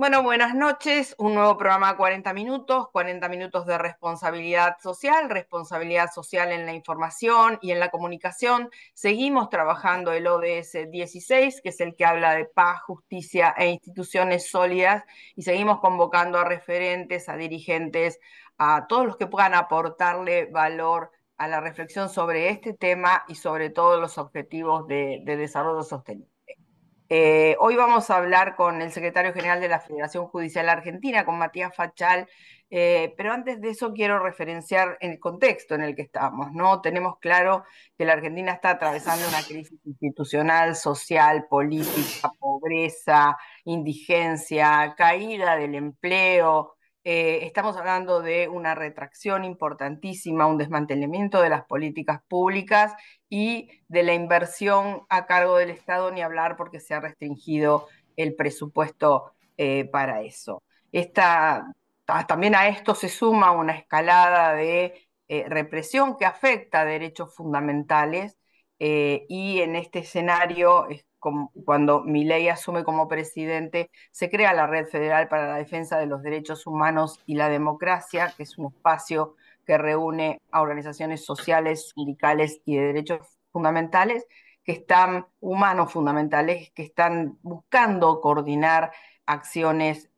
Bueno, buenas noches. Un nuevo programa 40 minutos de responsabilidad social en la información y en la comunicación. Seguimos trabajando el ODS 16, que es el que habla de paz, justicia e instituciones sólidas, y seguimos convocando a referentes, a dirigentes, a todos los que puedan aportarle valor a la reflexión sobre este tema y sobre todo los objetivos de desarrollo sostenible. Hoy vamos a hablar con el secretario general de la Federación Judicial Argentina, con Matías Fachal, pero antes de eso quiero referenciar el contexto en el que estamos, ¿no? Tenemos claro que la Argentina está atravesando una crisis institucional, social, política, pobreza, indigencia, caída del empleo. Estamos hablando de una retracción importantísima, un desmantelamiento de las políticas públicas y de la inversión a cargo del Estado, ni hablar porque se ha restringido el presupuesto para eso. También a esto se suma una escalada de represión que afecta a derechos fundamentales, y en este escenario es como cuando Milei asume como presidente, se crea la Red Federal para la Defensa de los Derechos Humanos y la Democracia, que es un espacio que reúne a organizaciones sociales, sindicales y de derechos fundamentales, humanos fundamentales, que están buscando coordinar acciones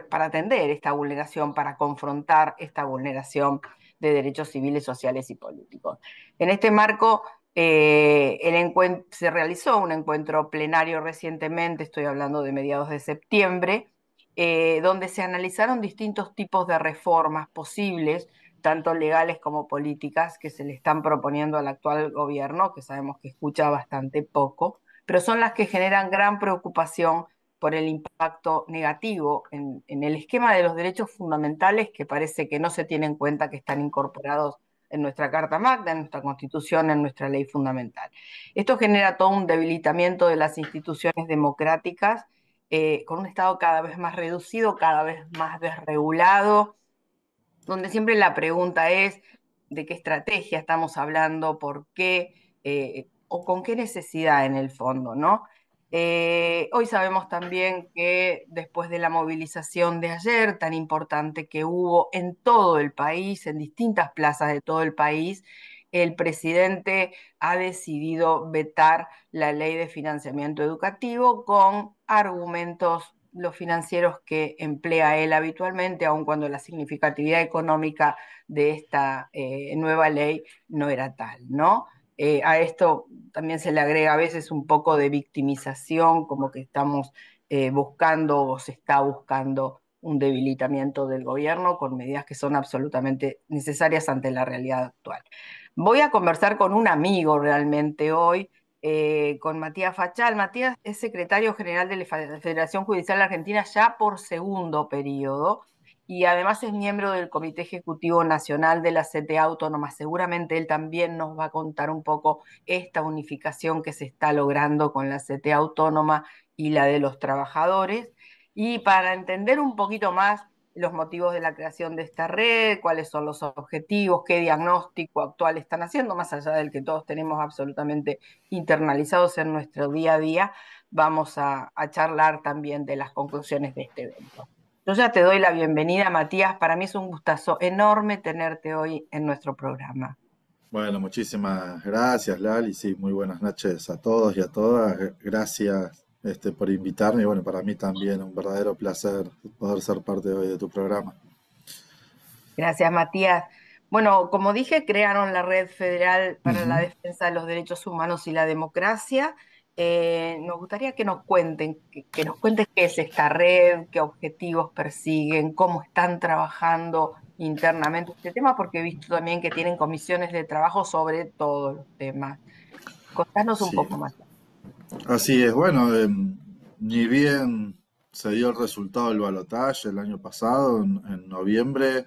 para atender esta vulneración, para confrontar esta vulneración de derechos civiles, sociales y políticos. En este marco, se realizó un encuentro plenario recientemente, estoy hablando de mediados de septiembre, donde se analizaron distintos tipos de reformas posibles, tanto legales como políticas, que se le están proponiendo al actual gobierno, que sabemos que escucha bastante poco, pero son las que generan gran preocupación por el impacto negativo en el esquema de los derechos fundamentales, que parece que no se tiene en cuenta, que están incorporados en nuestra Carta Magna, en nuestra Constitución, en nuestra ley fundamental. Esto genera todo un debilitamiento de las instituciones democráticas, con un Estado cada vez más reducido, cada vez más desregulado, donde siempre la pregunta es de qué estrategia estamos hablando, por qué, o con qué necesidad en el fondo, ¿no? Hoy sabemos también que después de la movilización de ayer, tan importante que hubo en todo el país, en distintas plazas de todo el país, el presidente ha decidido vetar la ley de financiamiento educativo con argumentos los financieros que emplea él habitualmente, aun cuando la significatividad económica de esta nueva ley no era tal, ¿no? A esto también se le agrega a veces un poco de victimización, como que estamos buscando o se está buscando un debilitamiento del gobierno con medidas que son absolutamente necesarias ante la realidad actual. Voy a conversar con un amigo realmente hoy, con Matías Fachal. Matías es secretario general de la Federación Judicial Argentina ya por segundo periodo, y además es miembro del Comité Ejecutivo Nacional de la CTA Autónoma. Seguramente él también nos va a contar un poco esta unificación que se está logrando con la CTA Autónoma y la de los trabajadores. Y para entender un poquito más los motivos de la creación de esta red, cuáles son los objetivos, qué diagnóstico actual están haciendo, más allá del que todos tenemos absolutamente internalizados en nuestro día a día, vamos a charlar también de las conclusiones de este evento. Yo ya te doy la bienvenida, Matías. Para mí es un gustazo enorme tenerte hoy en nuestro programa. Bueno, muchísimas gracias, Lali. Sí, muy buenas noches a todos y a todas. Gracias, por invitarme. Y bueno, para mí también un verdadero placer poder ser parte hoy de tu programa. Gracias, Matías. Bueno, como dije, crearon la Red Federal para la Ujú. Defensa de los Derechos Humanos y la Democracia. Nos gustaría que nos cuenten, que nos cuentes qué es esta red, qué objetivos persiguen, cómo están trabajando internamente este tema, porque he visto también que tienen comisiones de trabajo sobre todos los temas. Contanos un Sí, poco más. así es. Bueno, ni bien se dio el resultado del balotaje el año pasado, en noviembre,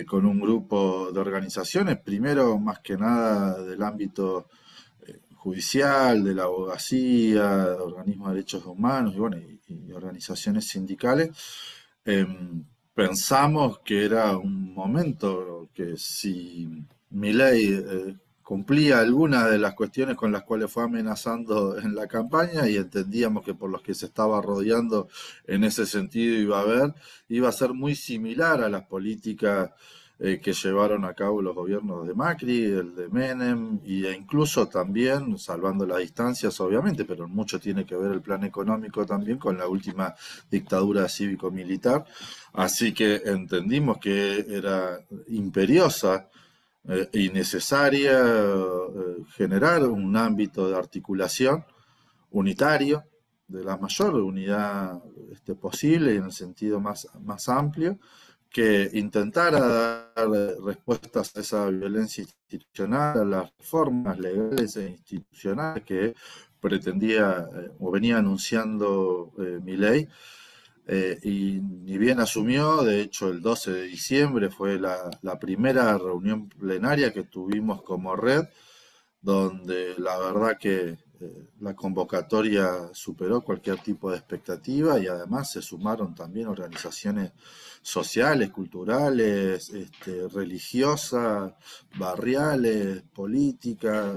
con un grupo de organizaciones, primero más que nada del ámbito judicial, de la abogacía, de organismos de derechos humanos y, bueno, y organizaciones sindicales. Pensamos que era un momento que si Milei cumplía algunas de las cuestiones con las cuales fue amenazando en la campaña y entendíamos que por los que se estaba rodeando en ese sentido iba a ser muy similar a las políticas que llevaron a cabo los gobiernos de Macri, el de Menem, e incluso también, salvando las distancias obviamente, pero mucho tiene que ver el plan económico también con la última dictadura cívico-militar. Así que entendimos que era imperiosa y necesaria generar un ámbito de articulación unitario, de la mayor unidad posible y en el sentido más amplio, que intentara dar respuestas a esa violencia institucional, a las reformas legales e institucionales que pretendía o venía anunciando Milei. Y ni bien asumió, de hecho el 12 de diciembre fue la primera reunión plenaria que tuvimos como red, donde la verdad que la convocatoria superó cualquier tipo de expectativa y además se sumaron también organizaciones sociales, culturales, religiosas, barriales, políticas.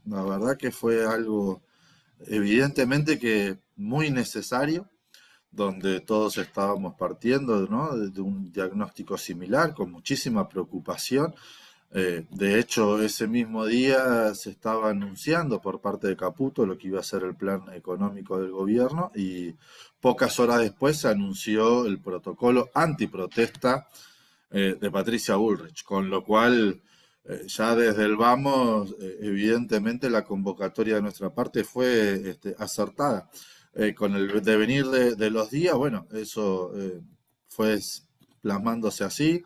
La verdad que fue algo evidentemente que muy necesario, donde todos estábamos partiendo, ¿no?, de un diagnóstico similar, con muchísima preocupación. De hecho, ese mismo día se estaba anunciando por parte de Caputo lo que iba a ser el plan económico del gobierno y pocas horas después se anunció el protocolo antiprotesta de Patricia Bullrich, con lo cual ya desde el vamos, evidentemente la convocatoria de nuestra parte fue acertada. Con el devenir de los días, bueno, eso fue plasmándose así.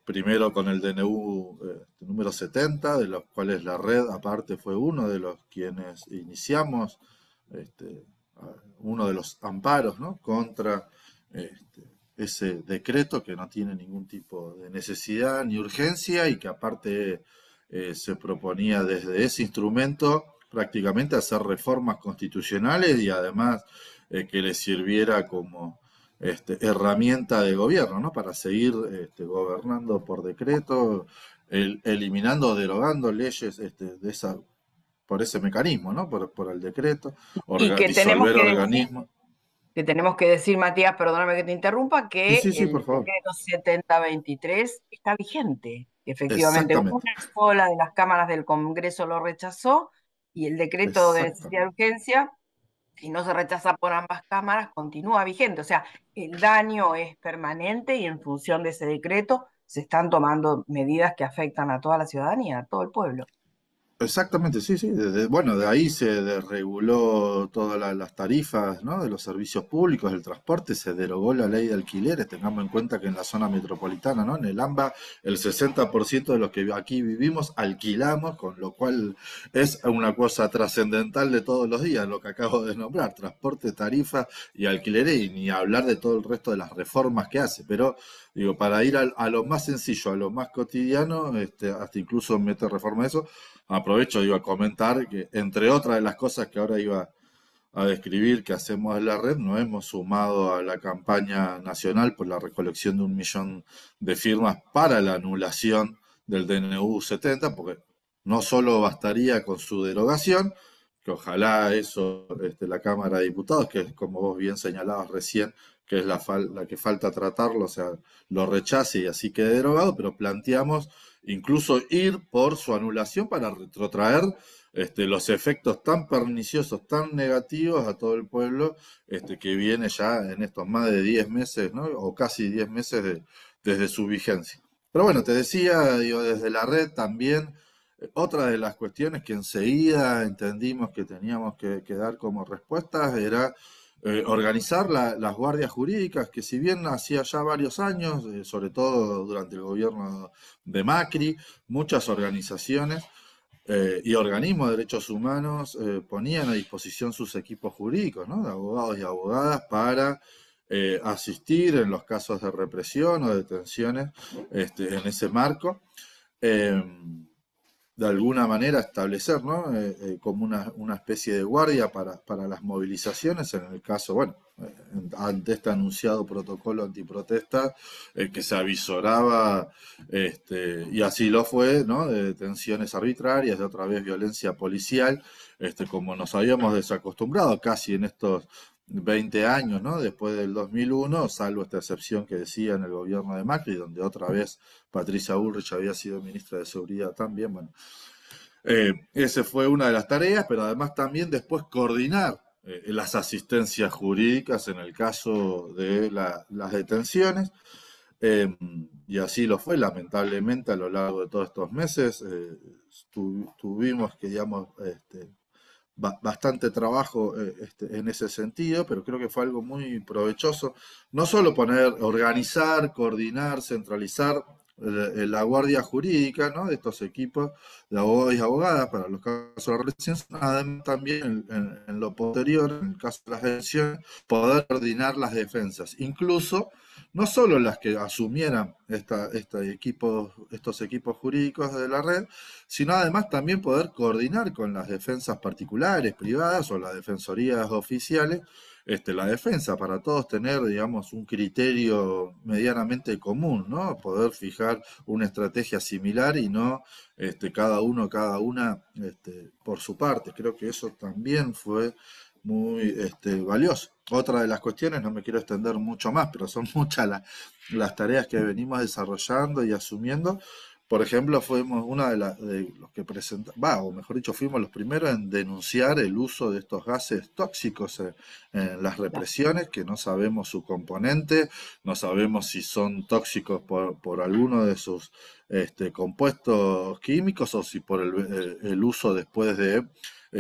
Primero con el DNU número 70, de los cuales la red aparte fue uno de los quienes iniciamos este, uno de los amparos, ¿no?, contra este, ese decreto que no tiene ningún tipo de necesidad ni urgencia y que aparte se proponía desde ese instrumento prácticamente hacer reformas constitucionales y además que le sirviera como herramienta de gobierno, ¿no?, para seguir gobernando por decreto, eliminando o derogando leyes por ese mecanismo, ¿no?, por el decreto, Y disolver organismos. que tenemos que decir, Matías, perdóname que te interrumpa, Sí, que sí, sí, el por favor. decreto 7023 está vigente. Efectivamente, Exactamente, una sola de las cámaras del Congreso lo rechazó y el decreto de necesidad de exactamente. urgencia, si no se rechaza por ambas cámaras, continúa vigente. O sea, el daño es permanente y en función de ese decreto se están tomando medidas que afectan a toda la ciudadanía, a todo el pueblo. Exactamente, sí, sí. Bueno, de ahí se desreguló todas las tarifas, ¿no?, de los servicios públicos, del transporte, se derogó la ley de alquileres. Tengamos en cuenta que en la zona metropolitana, ¿no?, en el AMBA, el 60% de los que aquí vivimos alquilamos, con lo cual es una cosa trascendental de todos los días, lo que acabo de nombrar, transporte, tarifas y alquileres, y ni hablar de todo el resto de las reformas que hace. Pero, digo, para ir a lo más sencillo, a lo más cotidiano, hasta incluso mete reforma de eso. Aprovecho, iba a comentar que, entre otras de las cosas que ahora iba a describir que hacemos en la red, nos hemos sumado a la campaña nacional por la recolección de 1 millón de firmas para la anulación del DNU 70, porque no solo bastaría con su derogación, que ojalá eso la Cámara de Diputados, que es como vos bien señalabas recién, que es la que falta tratarlo, o sea, lo rechace y así quede derogado, pero planteamos incluso ir por su anulación para retrotraer los efectos tan perniciosos, tan negativos a todo el pueblo, que viene ya en estos más de 10 meses, ¿no?, o casi 10 meses desde su vigencia. Pero bueno, te decía, digo, desde la red también, otra de las cuestiones que enseguida entendimos que teníamos que dar como respuestas era organizar las guardias jurídicas, que si bien hacía ya varios años, sobre todo durante el gobierno de Macri, muchas organizaciones y organismos de derechos humanos ponían a disposición sus equipos jurídicos, ¿no?, de abogados y abogadas para asistir en los casos de represión o detenciones en ese marco. Eh, de alguna manera establecer, ¿no?, como una especie de guardia para las movilizaciones, en el caso, bueno, ante este anunciado protocolo antiprotesta que se avisoraba, y así lo fue, ¿no? De detenciones arbitrarias, de otra vez violencia policial, como nos habíamos desacostumbrado casi en estos 20 años, ¿no? Después del 2001, salvo esta excepción que decía en el gobierno de Macri, donde otra vez Patricia Bullrich había sido ministra de Seguridad también, bueno. Esa fue una de las tareas, pero además también después coordinar las asistencias jurídicas en el caso de las detenciones. Y así lo fue, lamentablemente, a lo largo de todos estos meses. Tuvimos que, digamos, bastante trabajo en ese sentido, pero creo que fue algo muy provechoso. No solo organizar, coordinar, centralizar la guardia jurídica, ¿no? De estos equipos de abogados y abogadas para los casos de la represión, además también en lo posterior, en el caso de las detenciones, poder coordinar las defensas, incluso no solo las que asumieran estos equipos jurídicos de la red, sino además también poder coordinar con las defensas particulares, privadas o las defensorías oficiales, la defensa, para todos tener, digamos, un criterio medianamente común, ¿no? Poder fijar una estrategia similar y no cada una por su parte. Creo que eso también fue muy valioso. Otra de las cuestiones, no me quiero extender mucho más, pero son muchas las tareas que venimos desarrollando y asumiendo. Por ejemplo, fuimos una de los que presentamos, o mejor dicho, fuimos los primeros en denunciar el uso de estos gases tóxicos en las represiones, que no sabemos su componente, no sabemos si son tóxicos por alguno de sus compuestos químicos o si por el uso después de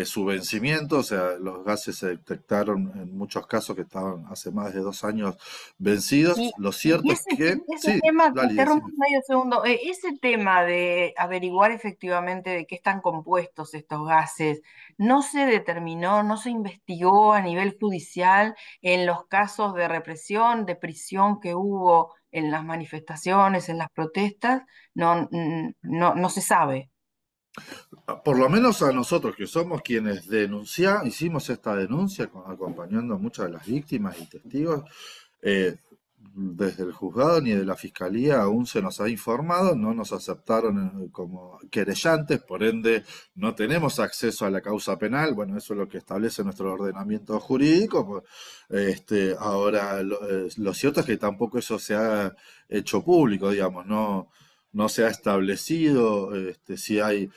su vencimiento. O sea, los gases se detectaron en muchos casos que estaban hace más de 2 años vencidos. Y, Lo y cierto es que, ese sí, tema, te Lali, interrumpo decime. medio segundo, ese tema de averiguar efectivamente de qué están compuestos estos gases, ¿no se determinó, no se investigó a nivel judicial en los casos de represión, de prisión que hubo en las manifestaciones, en las protestas? No, no se sabe. Por lo menos a nosotros que somos quienes hicimos esta denuncia acompañando a muchas de las víctimas y testigos, eh, desde el juzgado ni de la fiscalía aún se nos ha informado, no nos aceptaron como querellantes, por ende no tenemos acceso a la causa penal. Bueno, eso es lo que establece nuestro ordenamiento jurídico. Pues, ahora, lo cierto es que tampoco eso se ha hecho público, digamos, no se ha establecido si hay,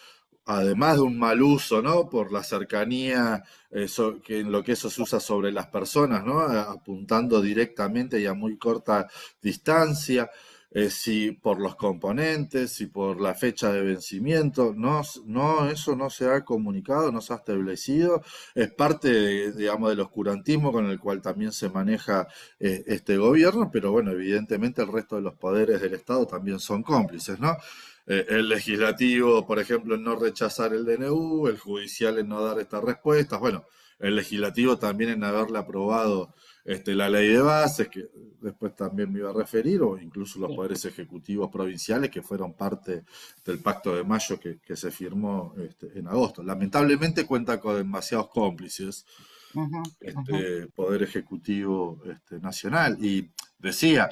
además de un mal uso, ¿no? Por la cercanía, que en lo que eso se usa sobre las personas, ¿no? Apuntando directamente y a muy corta distancia, si por los componentes, si por la fecha de vencimiento, eso no se ha comunicado, no se ha establecido. Es parte, digamos, del oscurantismo con el cual también se maneja este gobierno, pero bueno, evidentemente el resto de los poderes del Estado también son cómplices, ¿no? El legislativo, por ejemplo, en no rechazar el DNU, el judicial en no dar estas respuestas, bueno, el legislativo también en haberle aprobado la ley de bases, que después también me iba a referir, o incluso los Sí. poderes ejecutivos provinciales que fueron parte del Pacto de Mayo que se firmó en agosto. Lamentablemente cuenta con demasiados cómplices Ujú, ujú. Poder Ejecutivo nacional. Y decía,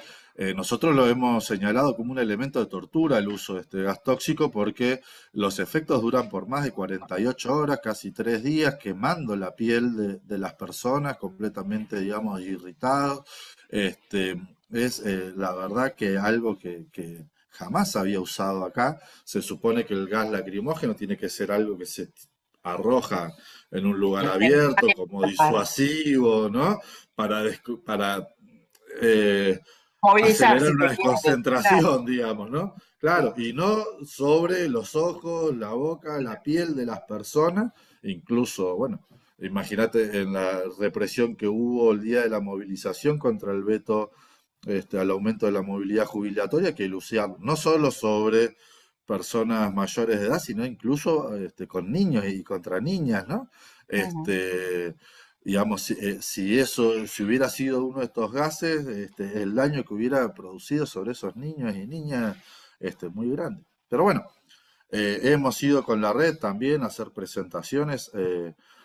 nosotros lo hemos señalado como un elemento de tortura el uso de este gas tóxico porque los efectos duran por más de 48 horas, casi 3 días, quemando la piel de las personas, completamente, digamos, irritados. Es la verdad que algo que jamás había usado acá. Se supone que el gas lacrimógeno tiene que ser algo que se arroja en un lugar abierto, como Para disuasivo, ¿no? Para movilizar, acelerar si una se quiere. desconcentración, digamos, ¿no? Claro, y no sobre los ojos, la boca, la piel de las personas, incluso, bueno, imagínate en la represión que hubo el día de la movilización contra el veto al aumento de la movilidad jubilatoria, que lucía no solo sobre personas mayores de edad, sino incluso con niños y contra niñas, ¿no? Ujú. Este, digamos, si hubiera sido uno de estos gases, el daño que hubiera producido sobre esos niños y niñas, muy grande. Pero bueno, hemos ido con la red también a hacer presentaciones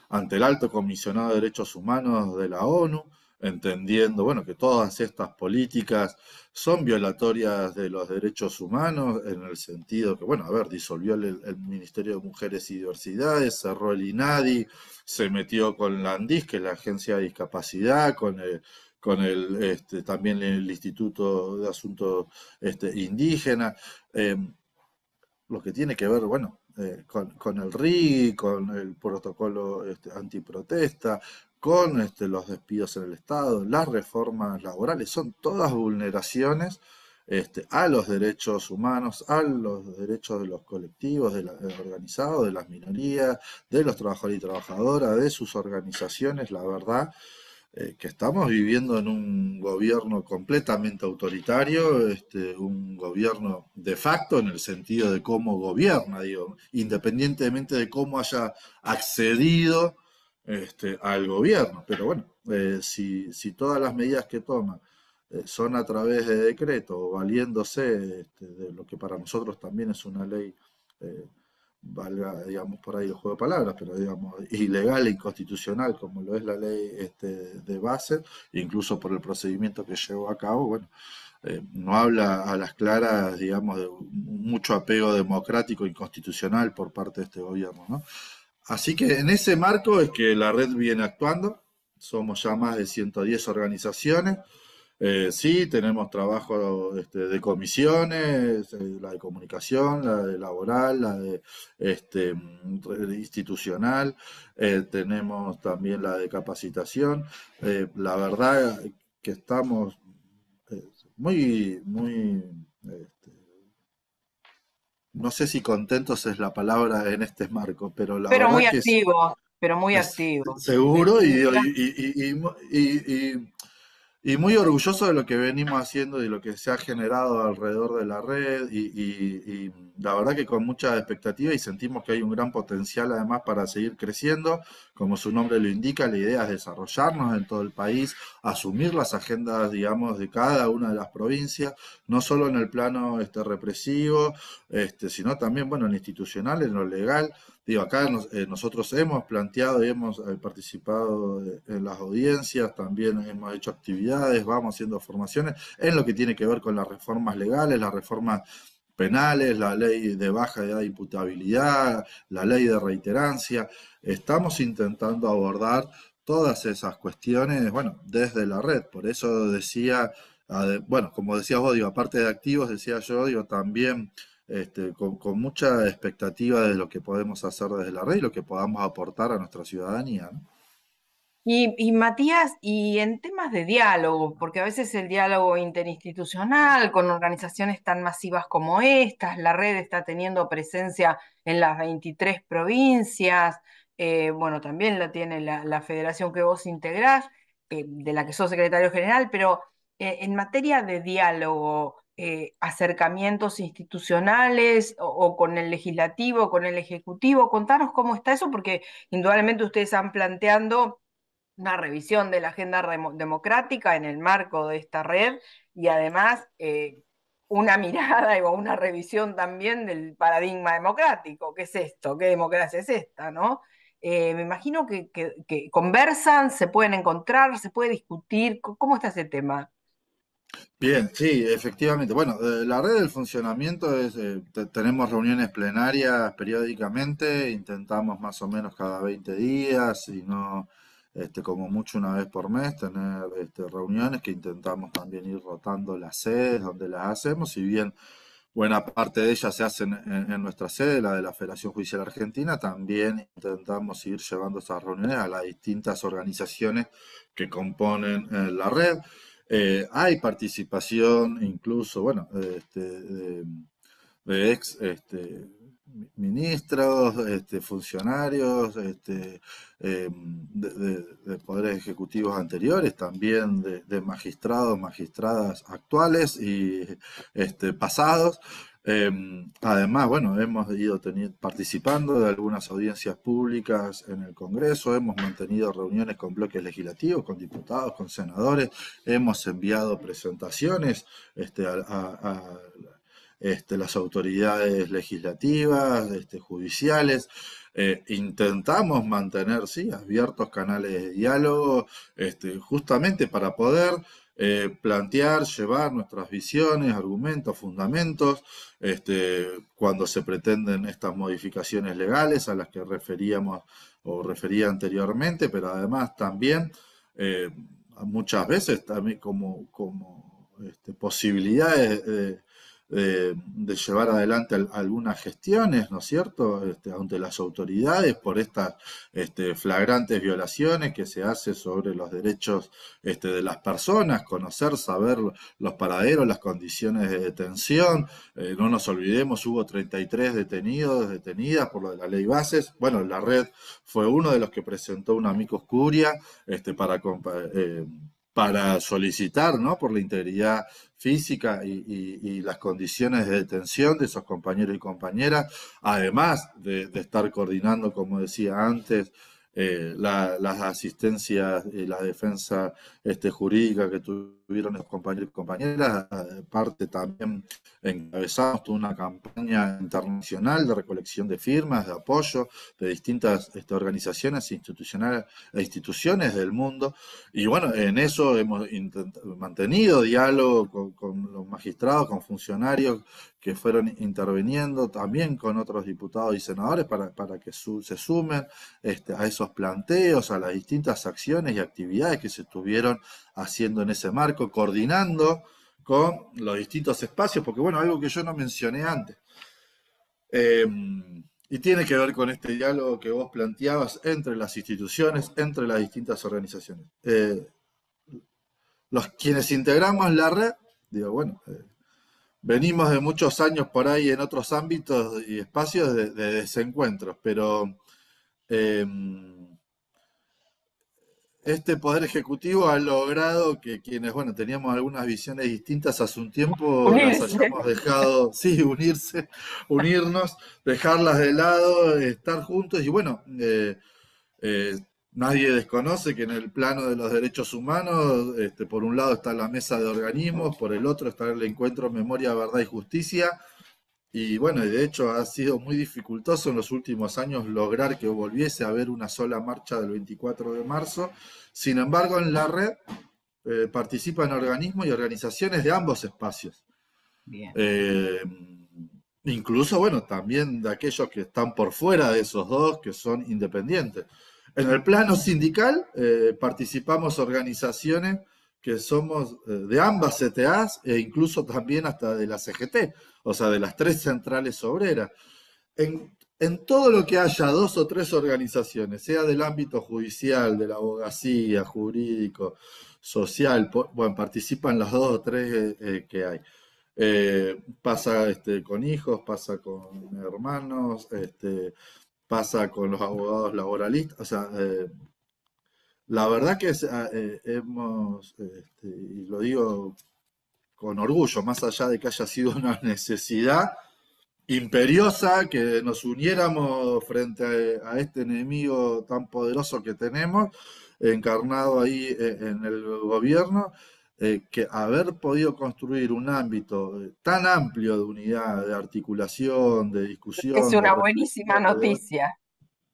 ante el Alto Comisionado de Derechos Humanos de la ONU, entendiendo, bueno, que todas estas políticas son violatorias de los derechos humanos en el sentido que, bueno, a ver, disolvió el Ministerio de Mujeres y Diversidades, cerró el INADI, se metió con la ANDIS, que es la Agencia de Discapacidad, también el Instituto de Asuntos Indígenas, eh, lo que tiene que ver, bueno, con el RI, con el protocolo antiprotesta, con los despidos en el Estado, las reformas laborales, son todas vulneraciones a los derechos humanos, a los derechos de los colectivos, de los organizados, de las minorías, de los trabajadores y trabajadoras, de sus organizaciones, la verdad que estamos viviendo en un gobierno completamente autoritario, un gobierno de facto en el sentido de cómo gobierna, digo, independientemente de cómo haya accedido al gobierno. Pero bueno, si todas las medidas que toma son a través de decreto o valiéndose de lo que para nosotros también es una ley eh, valga, digamos, por ahí el juego de palabras, pero digamos, ilegal e inconstitucional, como lo es la ley de base, incluso por el procedimiento que llevó a cabo, bueno, no habla a las claras, digamos, de mucho apego democrático e inconstitucional por parte de este gobierno, ¿no? Así que en ese marco es que la red viene actuando, somos ya más de 110 organizaciones, sí, tenemos trabajo de comisiones, la de comunicación, la de laboral, la de institucional, tenemos también la de capacitación. La verdad que estamos eh, muy, este, no sé si contentos es la palabra en este marco, pero la Pero muy verdad que sí, activo, pero muy activo. seguro y muy orgulloso de lo que venimos haciendo y lo que se ha generado alrededor de la red y la verdad que con mucha expectativa y sentimos que hay un gran potencial además para seguir creciendo. Como su nombre lo indica, la idea es desarrollarnos en todo el país, asumir las agendas, digamos, de cada una de las provincias, no solo en el plano represivo, sino también, bueno, en lo institucional, en lo legal. Digo, acá nosotros hemos planteado y hemos participado en las audiencias, también hemos hecho actividades, vamos haciendo formaciones en lo que tiene que ver con las reformas legales, las reformas penales, la ley de baja edad de imputabilidad, la ley de reiterancia. Estamos intentando abordar todas esas cuestiones, bueno, desde la red. Por eso decía, bueno, como decías vos, digo, aparte de activos, decía yo, digo, también con mucha expectativa de lo que podemos hacer desde la red y lo que podamos aportar a nuestra ciudadanía, ¿no? Y Matías, y en temas de diálogo, porque a veces el diálogo interinstitucional con organizaciones tan masivas como estas, la red está teniendo presencia en las 23 provincias, bueno, también la tiene la federación que vos integrás, de la que sos secretario general, pero en materia de diálogo, acercamientos institucionales o con el legislativo, con el ejecutivo, contanos cómo está eso, porque indudablemente ustedes han planteando una revisión de la agenda democrática en el marco de esta red y además una mirada o una revisión también del paradigma democrático. ¿Qué es esto? ¿Qué democracia es esta? ¿No? Me imagino que conversan, se pueden encontrar, se puede discutir. ¿Cómo está ese tema? Bien, sí, efectivamente. Bueno, la red del funcionamiento es, tenemos reuniones plenarias periódicamente, intentamos más o menos cada 20 días, y no como mucho una vez por mes, tener reuniones que intentamos también ir rotando las sedes donde las hacemos, si bien buena parte de ellas se hacen en nuestra sede, la de la Federación Judicial Argentina, también intentamos ir llevando esas reuniones a las distintas organizaciones que componen la red. Hay participación incluso, bueno, de ex ministros, funcionarios, de poderes ejecutivos anteriores, también de magistrados, magistradas actuales y pasados. Además, bueno, hemos ido participando de algunas audiencias públicas en el Congreso, hemos mantenido reuniones con bloques legislativos, con diputados, con senadores, hemos enviado presentaciones a las autoridades legislativas, judiciales. intentamos mantener, sí, abiertos canales de diálogo, justamente para poder plantear, llevar nuestras visiones, argumentos, fundamentos, cuando se pretenden estas modificaciones legales a las que referíamos o refería anteriormente, pero además también eh, muchas veces también como posibilidades de llevar adelante algunas gestiones, ¿no es cierto?, ante las autoridades por estas flagrantes violaciones que se hace sobre los derechos de las personas, conocer, saber los paraderos, las condiciones de detención. No nos olvidemos, hubo 33 detenidos, detenidas por lo de la ley Bases. Bueno, la red fue uno de los que presentó un amicus curia para solicitar, ¿no?, por la integridad física y las condiciones de detención de esos compañeros y compañeras, además de estar coordinando, como decía antes, las asistencias y la defensa jurídica que tuvieron los compañeros y compañeras. Parte también encabezamos toda una campaña internacional de recolección de firmas, de apoyo de distintas organizaciones e instituciones del mundo. Y bueno, en eso hemos mantenido diálogo con los magistrados, con funcionarios que fueron interviniendo, también con otros diputados y senadores para que se sumen a esos planteos, a las distintas acciones y actividades que se estuvieron haciendo en ese marco, coordinando con los distintos espacios, porque bueno, algo que yo no mencioné antes, eh, y tiene que ver con este diálogo que vos planteabas entre las instituciones, entre las distintas organizaciones. Quienes integramos la red, digo, bueno, venimos de muchos años por ahí en otros ámbitos y espacios de desencuentros, pero eh, este Poder Ejecutivo ha logrado que quienes, bueno, teníamos algunas visiones distintas hace un tiempo, las Unirse. hayamos dejado, sí, unirnos, dejarlas de lado, estar juntos. Y bueno, eh, nadie desconoce que en el plano de los derechos humanos, por un lado está la mesa de organismos, por el otro está el encuentro Memoria, Verdad y Justicia. Y bueno, de hecho ha sido muy dificultoso en los últimos años lograr que volviese a haber una sola marcha del 24 de marzo. Sin embargo, en la red participan organismos y organizaciones de ambos espacios. Bien. Eh, Incluso, bueno, también de aquellos que están por fuera de esos dos, que son independientes. En el plano sindical participamos organizaciones que somos de ambas CTAs e incluso también hasta de la CGT, o sea, de las tres centrales obreras. En todo lo que haya dos o tres organizaciones, sea del ámbito judicial, de la abogacía, jurídico, social, bueno, participan las dos o tres que hay. Pasa con hijos, pasa con hermanos, pasa con los abogados laboralistas. O sea, la verdad que hemos, y lo digo con orgullo, más allá de que haya sido una necesidad imperiosa, que nos uniéramos frente a este enemigo tan poderoso que tenemos, encarnado ahí en el gobierno, que haber podido construir un ámbito tan amplio de unidad, de articulación, de Es discusión, de una buenísima reflexión, de debate. noticia.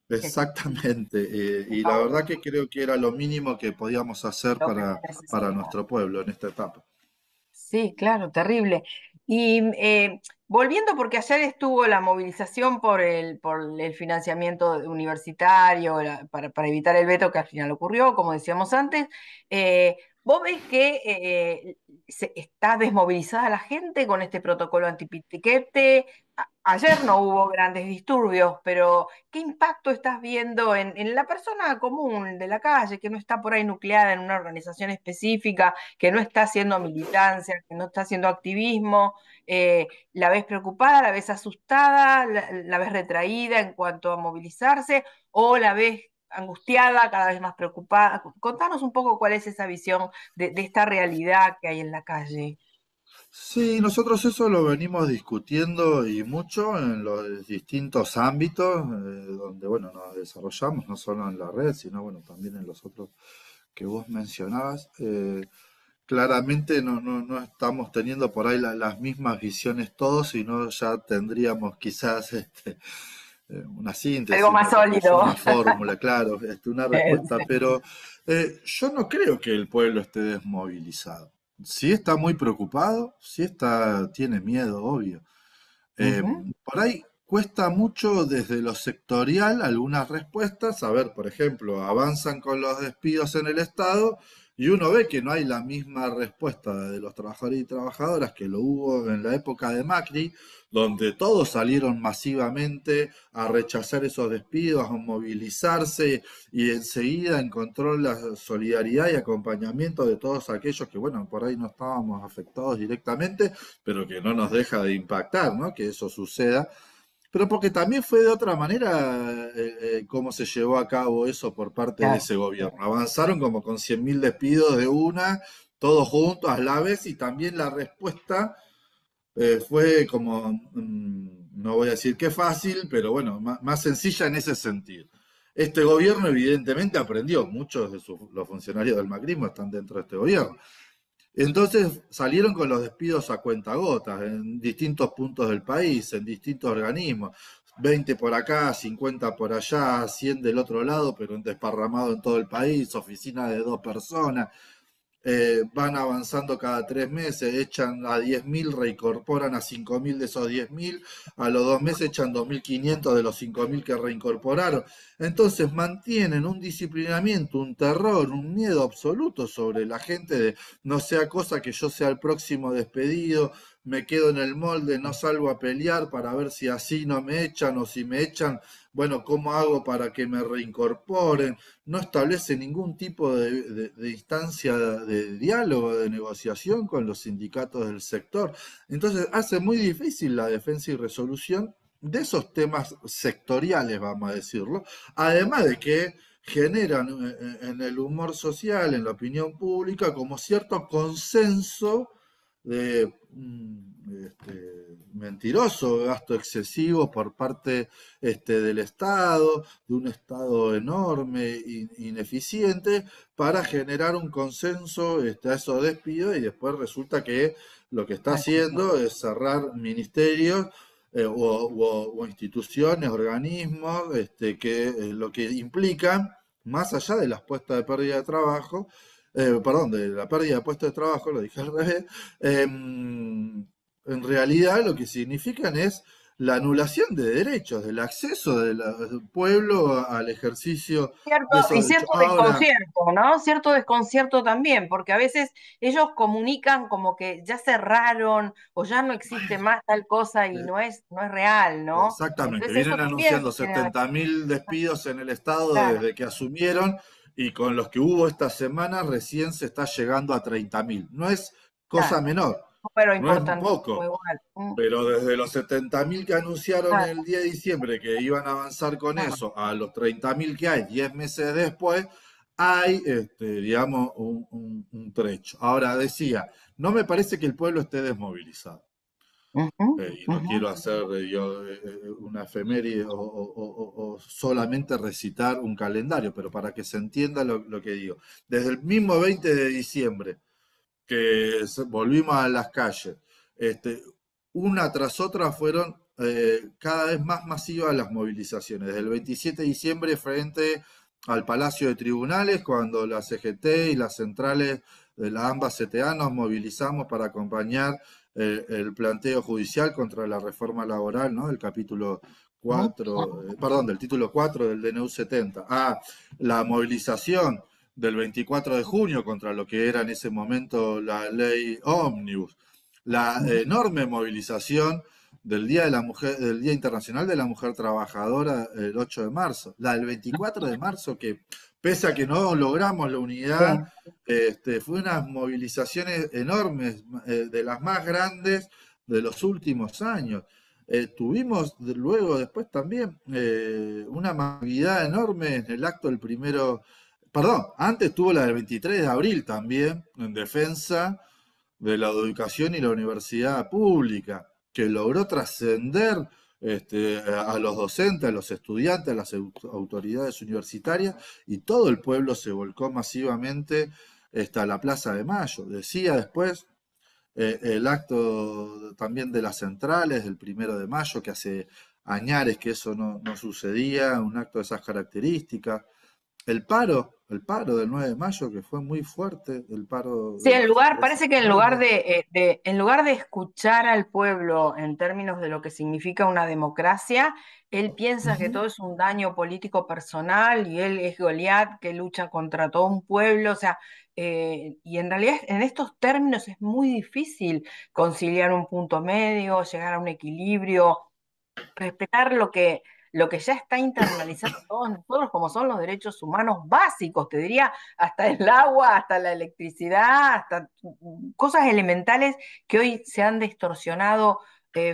Exactamente, y la verdad que creo que era lo mínimo que podíamos hacer Lo que se para necesita. nuestro pueblo en esta etapa. Sí, claro, terrible. Y volviendo, porque ayer estuvo la movilización por el financiamiento universitario, para evitar el veto que al final ocurrió, como decíamos antes, ¿vos ves que se está desmovilizada la gente con este protocolo antipiquete? Ayer no hubo grandes disturbios, pero ¿qué impacto estás viendo en la persona común de la calle, que no está por ahí nucleada en una organización específica, que no está haciendo militancia, que no está haciendo activismo? ¿La ves preocupada, la ves asustada, la ves retraída en cuanto a movilizarse, o la ves angustiada, cada vez más preocupada? Contanos un poco cuál es esa visión de esta realidad que hay en la calle. Sí, nosotros eso lo venimos discutiendo y mucho en los distintos ámbitos donde, bueno, nos desarrollamos, no solo en la red, sino, bueno, también en los otros que vos mencionabas. Claramente no estamos teniendo por ahí las mismas visiones todos, sino ya tendríamos quizás una Algo síntesis, más una conclusión, sólido. una fórmula, claro, una respuesta, Sí. pero yo no creo que el pueblo esté desmovilizado. Sí está muy preocupado, sí está, tiene miedo, obvio. Eh, Ujú. por ahí cuesta mucho desde lo sectorial algunas respuestas. A ver, por ejemplo, avanzan con los despidos en el Estado y uno ve que no hay la misma respuesta de los trabajadores y trabajadoras que lo hubo en la época de Macri, donde todos salieron masivamente a rechazar esos despidos, a movilizarse y enseguida encontró la solidaridad y acompañamiento de todos aquellos que, bueno, por ahí no estábamos afectados directamente, pero que no nos deja de impactar, ¿no? Que eso suceda. Pero porque también fue de otra manera cómo se llevó a cabo eso por parte de Claro. ese gobierno. Avanzaron como con 100.000 despidos de una, todos juntos a la vez, y también la respuesta fue como, no voy a decir que fácil, pero bueno, más sencilla en ese sentido. Este gobierno evidentemente aprendió, muchos de los funcionarios del macrismo están dentro de este gobierno. Entonces salieron con los despidos a cuentagotas en distintos puntos del país, en distintos organismos. 20 por acá, 50 por allá, 100 del otro lado, pero desparramado en todo el país, oficinas de 2 personas. Van avanzando cada 3 meses, echan a 10.000, reincorporan a 5.000 de esos 10.000, a los 2 meses echan 2.500 de los 5.000 que reincorporaron. Entonces mantienen un disciplinamiento, un terror, un miedo absoluto sobre la gente de no sea cosa que yo sea el próximo despedido, me quedo en el molde, no salgo a pelear para ver si así no me echan o si me echan, bueno, ¿cómo hago para que me reincorporen? No establece ningún tipo de instancia de diálogo, de negociación con los sindicatos del sector. Entonces hace muy difícil la defensa y resolución de esos temas sectoriales, vamos a decirlo, además de que generan en el humor social, en la opinión pública, como cierto consenso de mentiroso gasto excesivo por parte del Estado, de un Estado enorme, ineficiente, para generar un consenso a esos despidos, y después resulta que lo que está haciendo es cerrar ministerios o instituciones, organismos, que lo que implican, más allá de las puestas de pérdida de trabajo, perdón, de la pérdida de puestos de trabajo, lo dije al revés, en realidad lo que significan es la anulación de derechos, del acceso del pueblo al ejercicio Cierto, de y esos derechos. cierto Ahora, desconcierto, ¿no? Cierto desconcierto también, porque a veces ellos comunican como que ya cerraron o ya no existe bueno, más tal cosa y eh, no es real, ¿no? exactamente, Entonces eso vienen también anunciando genera, 70.000 despidos en el Estado claro, desde que asumieron, y con los que hubo esta semana recién se está llegando a 30.000. No es cosa claro, menor, pero no es importantísimo poco. igual. Pero desde los 70.000 que anunciaron Ah, el 10 de diciembre que iban a avanzar con ah, eso, a los 30.000 que hay 10 meses después, hay, digamos, un trecho. Ahora decía, no me parece que el pueblo esté desmovilizado. ujú, Y no ujú. quiero hacer yo una efeméride o solamente recitar un calendario, pero para que se entienda lo que digo. Desde el mismo 20 de diciembre que volvimos a las calles, este, una tras otra fueron cada vez más masivas las movilizaciones. Desde el 27 de diciembre frente al Palacio de Tribunales, cuando la CGT y las centrales de las ambas CTA nos movilizamos para acompañar el planteo judicial contra la reforma laboral, ¿no? El capítulo Ujú, 4, perdón, del título 4 del DNU 70. La movilización del 24 de junio contra lo que era en ese momento la ley Omnibus, la ujú. enorme movilización del Día de la Mujer, del Día Internacional de la Mujer Trabajadora el 8 de marzo, la del 24 de marzo, que pese a que no logramos la Sí, unidad, fue unas movilizaciones enormes, de las más grandes de los últimos años. Tuvimos luego, después también, una masividad enorme en el acto del primero. Perdón, antes tuvo la del 23 de abril también, en defensa de la educación y la universidad pública, que logró trascender a los docentes, a los estudiantes, a las autoridades universitarias, y todo el pueblo se volcó masivamente a la Plaza de Mayo. Decía después el acto también de las centrales del 1 de mayo, que hace Añares que eso no sucedía, un acto de esas características. El paro del 9 de mayo, que fue muy fuerte, el paro Sí, de las empresas parece que grandes. en lugar de escuchar al pueblo en términos de lo que significa una democracia, él piensa que Ujú, todo es un daño político personal y él es Goliat que lucha contra todo un pueblo, o sea, y en realidad en estos términos es muy difícil conciliar un punto medio, llegar a un equilibrio, respetar lo que ya está internalizado en todos nosotros, como son los derechos humanos básicos, te diría, hasta el agua, hasta la electricidad, hasta cosas elementales que hoy se han distorsionado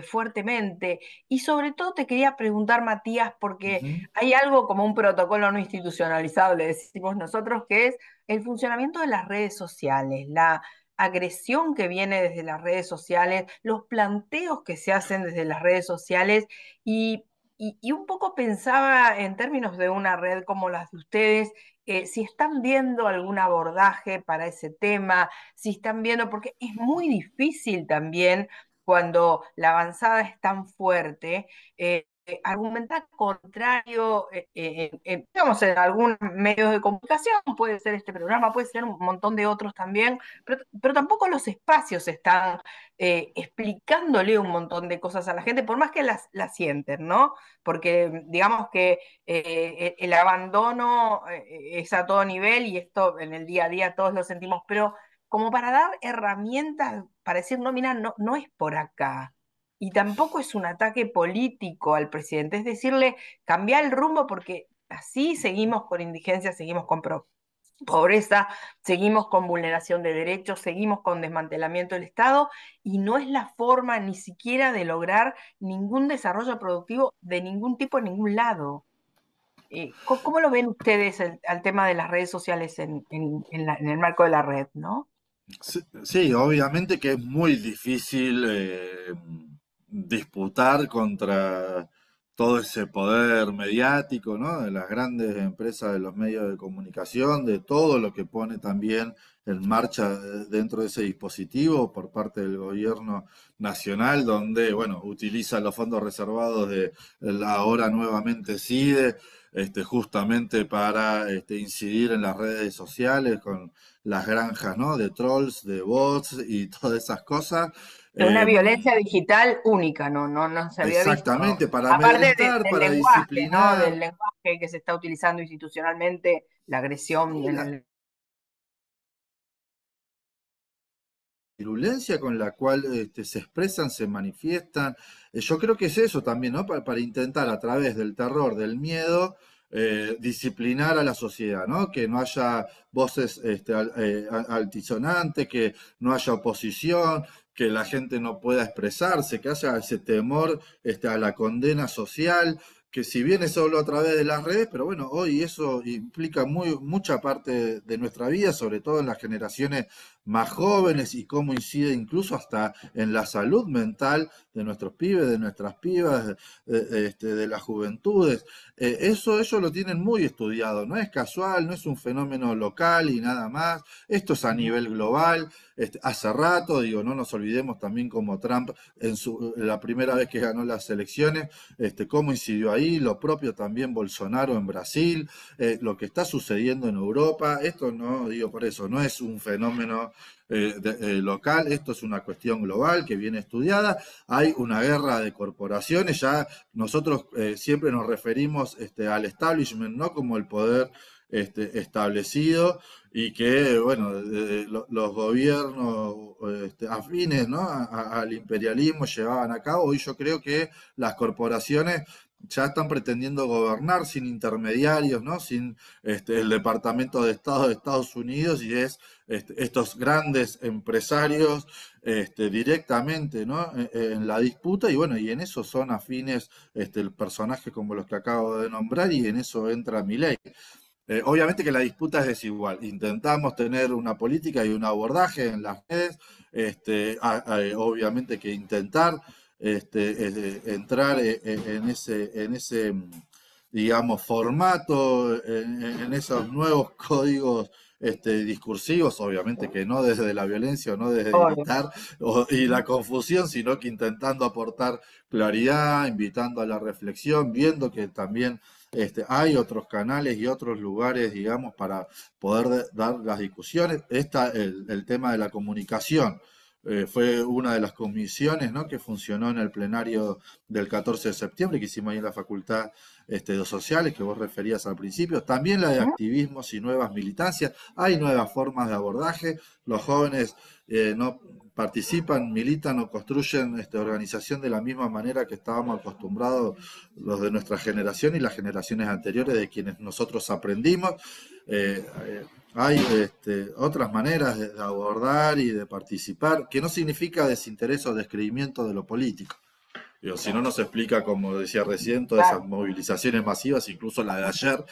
fuertemente. Y sobre todo te quería preguntar, Matías, porque ujú, hay algo como un protocolo no institucionalizado, le decimos nosotros, que es el funcionamiento de las redes sociales, la agresión que viene desde las redes sociales, los planteos que se hacen desde las redes sociales y, y un poco pensaba en términos de una red como las de ustedes, si están viendo algún abordaje para ese tema, si están viendo, porque es muy difícil también cuando la avanzada es tan fuerte. Argumentar contrario, digamos, en algunos medios de comunicación, puede ser este programa, puede ser un montón de otros también, pero tampoco los espacios están explicándole un montón de cosas a la gente, por más que las sienten, ¿no? Porque digamos que el abandono es a todo nivel y esto en el día a día todos lo sentimos, pero como para dar herramientas para decir, no, mira, no es por acá. Y tampoco es un ataque político al presidente, es decirle, cambia el rumbo porque así seguimos con indigencia, seguimos con pobreza, seguimos con vulneración de derechos, seguimos con desmantelamiento del Estado y no es la forma ni siquiera de lograr ningún desarrollo productivo de ningún tipo en ningún lado. ¿Cómo lo ven ustedes al tema de las redes sociales en el marco de la red, ¿no? Sí, sí, obviamente que es muy difícil disputar contra todo ese poder mediático, ¿no? De las grandes empresas de los medios de comunicación, de todo lo que pone también en marcha dentro de ese dispositivo por parte del gobierno nacional, donde, bueno, utiliza los fondos reservados de la ahora nuevamente CIDE, justamente para incidir en las redes sociales con las granjas, ¿no? De trolls, de bots y todas esas cosas. De una Eh, violencia digital única, no se había visto. Exactamente, para Aparte amedrentar, del para lenguaje, ¿no? Del disciplinar. lenguaje que se está utilizando institucionalmente, la agresión Sí, la virulencia con la cual se expresan, se manifiestan. Yo creo que es eso también, ¿no? Para intentar a través del terror, del miedo, disciplinar a la sociedad, ¿no? Que no haya voces altisonantes, que no haya oposición, que la gente no pueda expresarse, que haya ese temor a la condena social, que si bien es solo a través de las redes, pero bueno, hoy eso implica mucha parte de nuestra vida, sobre todo en las generaciones más jóvenes y cómo incide incluso hasta en la salud mental de nuestros pibes, de nuestras pibas, de las juventudes. Eso ellos lo tienen muy estudiado, no es casual, no es un fenómeno local y nada más, esto es a nivel global. Hace rato, digo, no nos olvidemos también como Trump la primera vez que ganó las elecciones, cómo incidió ahí, lo propio también Bolsonaro en Brasil, lo que está sucediendo en Europa, esto no, digo por eso, no es un fenómeno local, esto es una cuestión global que viene estudiada, hay una guerra de corporaciones, ya nosotros siempre nos referimos al establishment, ¿no? Como el poder establecido y que, bueno, los gobiernos afines, ¿no? Al imperialismo llevaban a cabo. Hoy yo creo que las corporaciones ya están pretendiendo gobernar sin intermediarios, ¿no? Sin el Departamento de Estado de Estados Unidos y es estos grandes empresarios directamente, ¿no? En la disputa y bueno, y en eso son afines personajes como los que acabo de nombrar y en eso entra Milei. Obviamente que la disputa es desigual. Intentamos tener una política y un abordaje en las redes, obviamente que intentar entrar en ese, digamos, formato, en esos nuevos códigos discursivos, obviamente que no desde la violencia o no desde Obvio. gritar y la confusión, sino que intentando aportar claridad, invitando a la reflexión, viendo que también hay otros canales y otros lugares, digamos, para poder dar las discusiones. El tema de la comunicación. Fue una de las comisiones, ¿no?, que funcionó en el plenario del 14 de septiembre que hicimos ahí en la Facultad de Sociales, que vos referías al principio. También la de ¿Mm? activismos y nuevas militancias. Hay nuevas formas de abordaje. Los jóvenes no participan, militan o construyen organización de la misma manera que estábamos acostumbrados los de nuestra generación y las generaciones anteriores de quienes nosotros aprendimos. Hay otras maneras de abordar y de participar, que no significa desinterés o descreimiento de lo político. Digo, si no nos explica, como decía recién, todas esas Claro. movilizaciones masivas, incluso la de ayer,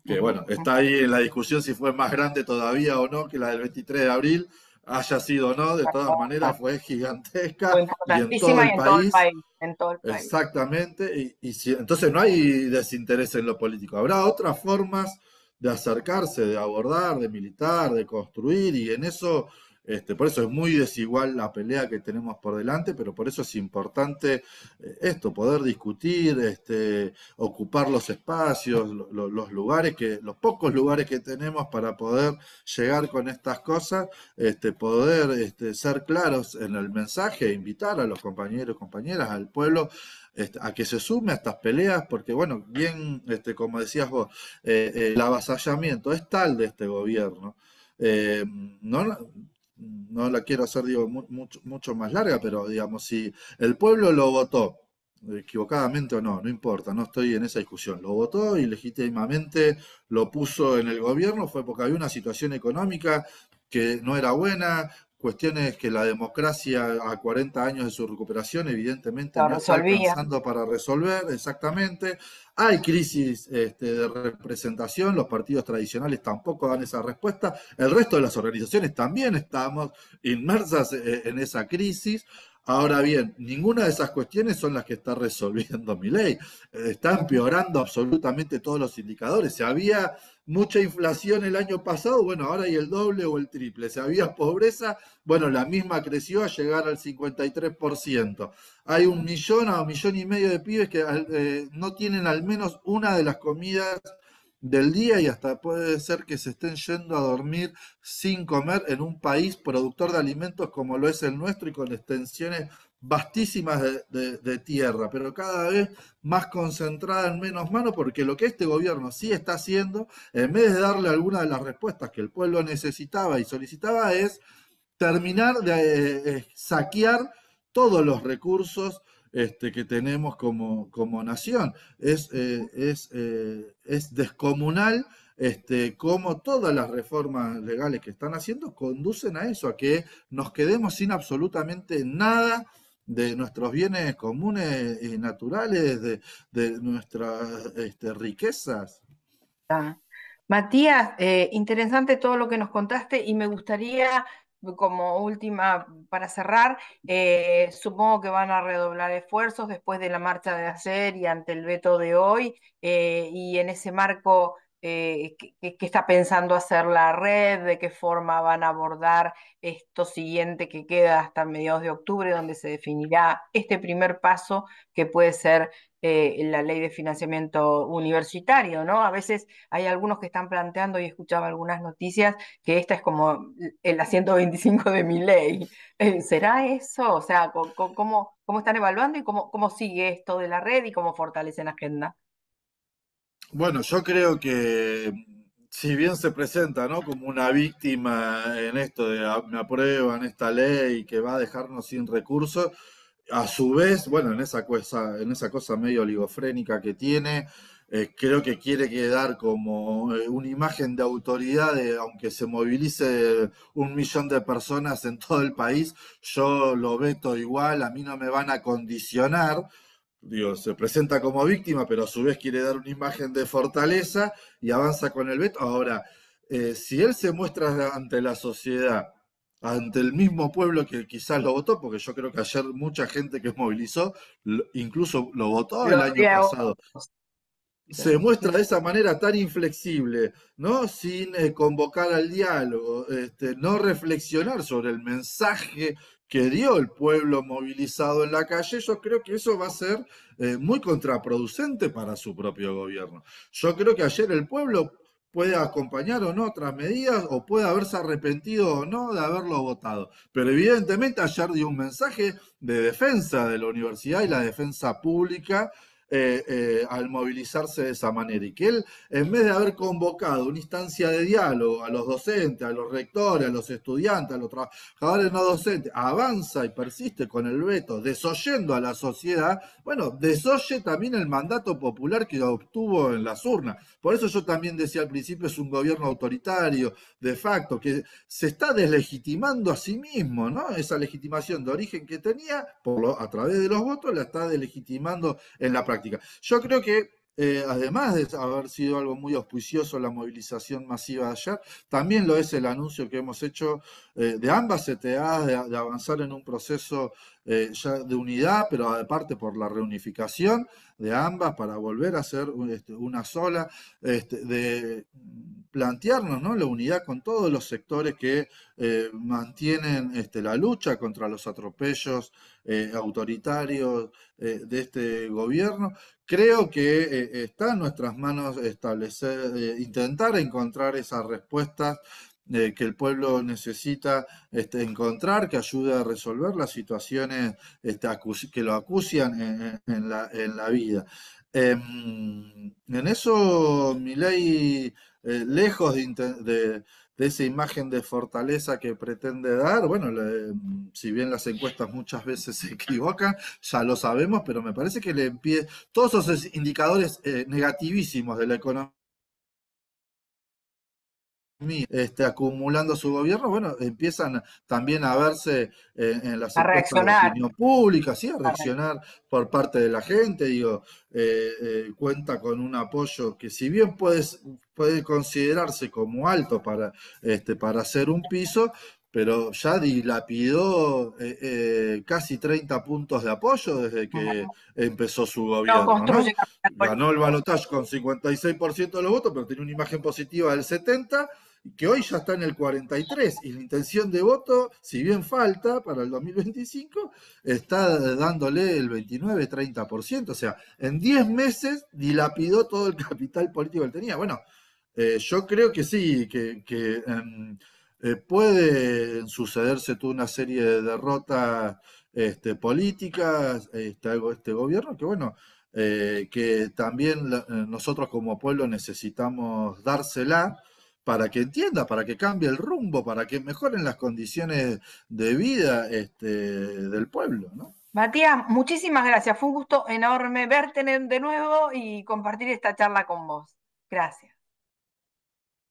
que Ujú, bueno, está ahí en la discusión si fue más grande todavía o no que la del 23 de abril, haya sido o no, de todas maneras ujú. fue gigantesca Fue y en todo importantísima y el en todo el país. país, en todo el país. Exactamente, entonces no hay desinterés en lo político. Habrá otras formas de acercarse, de abordar, de militar, de construir, y en eso, por eso es muy desigual la pelea que tenemos por delante, pero por eso es importante poder discutir, ocupar los espacios, los lugares los pocos lugares que tenemos para poder llegar con estas cosas, poder ser claros en el mensaje, invitar a los compañeros y compañeras, al pueblo, a que se sume a estas peleas, porque bueno, bien, como decías vos, el avasallamiento es tal de este gobierno. eh, no, no la quiero hacer, digo, mucho más larga, pero digamos, si el pueblo lo votó, equivocadamente o no, no importa, no estoy en esa discusión, lo votó y legítimamente lo puso en el gobierno, fue porque había una situación económica que no era buena, cuestiones que la democracia a 40 años de su recuperación evidentemente Lo no está resolvía. alcanzando para resolver exactamente. Hay crisis de representación, los partidos tradicionales tampoco dan esa respuesta, el resto de las organizaciones también estamos inmersas en esa crisis. Ahora bien, ninguna de esas cuestiones son las que está resolviendo mi ley. Está Ujú. empeorando absolutamente todos los indicadores. Si había mucha inflación el año pasado, bueno, ahora hay el doble o el triple. Si había pobreza, bueno, la misma creció a llegar al 53%. Hay 1 millón a 1,5 millones de pibes que no tienen al menos una de las comidas del día y hasta puede ser que se estén yendo a dormir sin comer en un país productor de alimentos como lo es el nuestro y con extensiones vastísimas de tierra, pero cada vez más concentrada en menos manos, porque lo que este gobierno sí está haciendo, en vez de darle alguna de las respuestas que el pueblo necesitaba y solicitaba, es terminar de saquear todos los recursos que tenemos como nación. Es descomunal cómo todas las reformas legales que están haciendo conducen a eso, a que nos quedemos sin absolutamente nada de nuestros bienes comunes y naturales, de nuestras riquezas. Ah. Matías, interesante todo lo que nos contaste y me gustaría, como última, para cerrar, supongo que van a redoblar esfuerzos después de la marcha de ayer y ante el veto de hoy, y en ese marco, ¿qué está pensando hacer la red? ¿De qué forma van a abordar esto siguiente que queda hasta mediados de octubre, donde se definirá este primer paso que puede ser la ley de financiamiento universitario, ¿no? A veces hay algunos que están planteando, y escuchaba algunas noticias, que esta es como la 125 de mi ley. ¿Será eso? O sea, ¿cómo están evaluando y cómo sigue esto de la red y cómo fortalecen la agenda? Bueno, yo creo que si bien se presenta, ¿no?, como una víctima en esto de me aprueban esta ley que va a dejarnos sin recursos, a su vez, bueno, en esa cosa medio oligofrénica que tiene, creo que quiere quedar como una imagen de autoridad, aunque se movilice 1 millón de personas en todo el país, yo lo veto igual, a mí no me van a condicionar. Digo, se presenta como víctima, pero a su vez quiere dar una imagen de fortaleza y avanza con el veto. Ahora, si él se muestra ante la sociedad, ante el mismo pueblo que quizás lo votó, porque yo creo que ayer mucha gente que movilizó, incluso lo votó Lo el año habría- pasado, se muestra de esa manera tan inflexible, ¿no? Sin convocar al diálogo, no reflexionar sobre el mensaje que dio el pueblo movilizado en la calle, yo creo que eso va a ser muy contraproducente para su propio gobierno. Yo creo que ayer el pueblo puede acompañar o no otras medidas, o puede haberse arrepentido o no de haberlo votado. Pero evidentemente ayer dio un mensaje de defensa de la universidad y la defensa pública al movilizarse de esa manera. Y que él, en vez de haber convocado una instancia de diálogo a los docentes, a los rectores, a los estudiantes, a los trabajadores no docentes, avanza y persiste con el veto, desoyendo a la sociedad, bueno, desoye también el mandato popular que obtuvo en las urnas. Por eso yo también decía al principio, es un gobierno autoritario, de facto, que se está deslegitimando a sí mismo, ¿no? Esa legitimación de origen que tenía, a través de los votos, la está deslegitimando en la práctica. Yo creo que además de haber sido algo muy auspicioso la movilización masiva de ayer, también lo es el anuncio que hemos hecho de ambas CTAs de avanzar en un proceso ya de unidad, pero aparte por la reunificación de ambas para volver a ser una sola, de plantearnos, ¿no?, la unidad con todos los sectores que mantienen la lucha contra los atropellos autoritarios de este gobierno. Creo que está en nuestras manos establecer, intentar encontrar esas respuestas que el pueblo necesita encontrar, que ayude a resolver las situaciones que lo acucian en la vida. En eso, Milei, lejos de esa imagen de fortaleza que pretende dar, bueno, si bien las encuestas muchas veces se equivocan, ya lo sabemos, pero me parece que todos esos indicadores negativísimos de la economía acumulando su gobierno, bueno, empiezan también a verse en las encuestas de opinión pública, ¿sí? A reaccionar por parte de la gente, digo, cuenta con un apoyo que si bien puede considerarse como alto para hacer un piso, pero ya dilapidó casi 30 puntos de apoyo desde que empezó su gobierno, ¿no? Ganó el balotaje con 56% de los votos, pero tenía una imagen positiva del 70%, que hoy ya está en el 43%, y la intención de voto, si bien falta para el 2025, está dándole el 29-30%, o sea, en 10 meses dilapidó todo el capital político que él tenía. Bueno, yo creo que sí, que puede sucederse toda una serie de derrotas políticas, este gobierno, que bueno, que también nosotros como pueblo necesitamos dársela para que entienda, para que cambie el rumbo, para que mejoren las condiciones de vida del pueblo, ¿no? Matías, muchísimas gracias. Fue un gusto enorme verte de nuevo y compartir esta charla con vos. Gracias.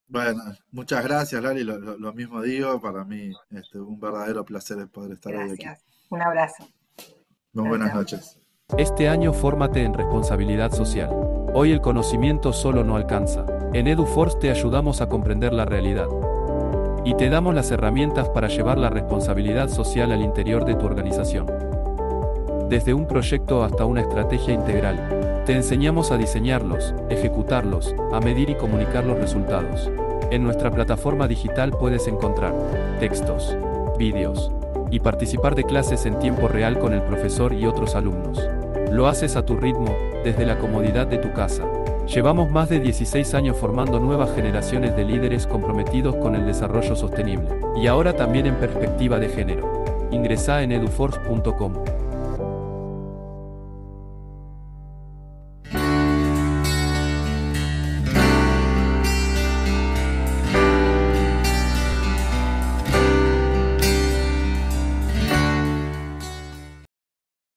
Bueno, muchas gracias, Lali. Lo mismo digo, para mí un verdadero placer poder estar hoy aquí. Gracias. Un abrazo. Muy buenas noches. Este año fórmate en responsabilidad social. Hoy el conocimiento solo no alcanza. En EduForce te ayudamos a comprender la realidad. Y te damos las herramientas para llevar la responsabilidad social al interior de tu organización. Desde un proyecto hasta una estrategia integral, te enseñamos a diseñarlos, ejecutarlos, a medir y comunicar los resultados. En nuestra plataforma digital puedes encontrar textos, vídeos y participar de clases en tiempo real con el profesor y otros alumnos. Lo haces a tu ritmo, desde la comodidad de tu casa. Llevamos más de 16 años formando nuevas generaciones de líderes comprometidos con el desarrollo sostenible. Y ahora también en perspectiva de género. Ingresá en eduforce.com.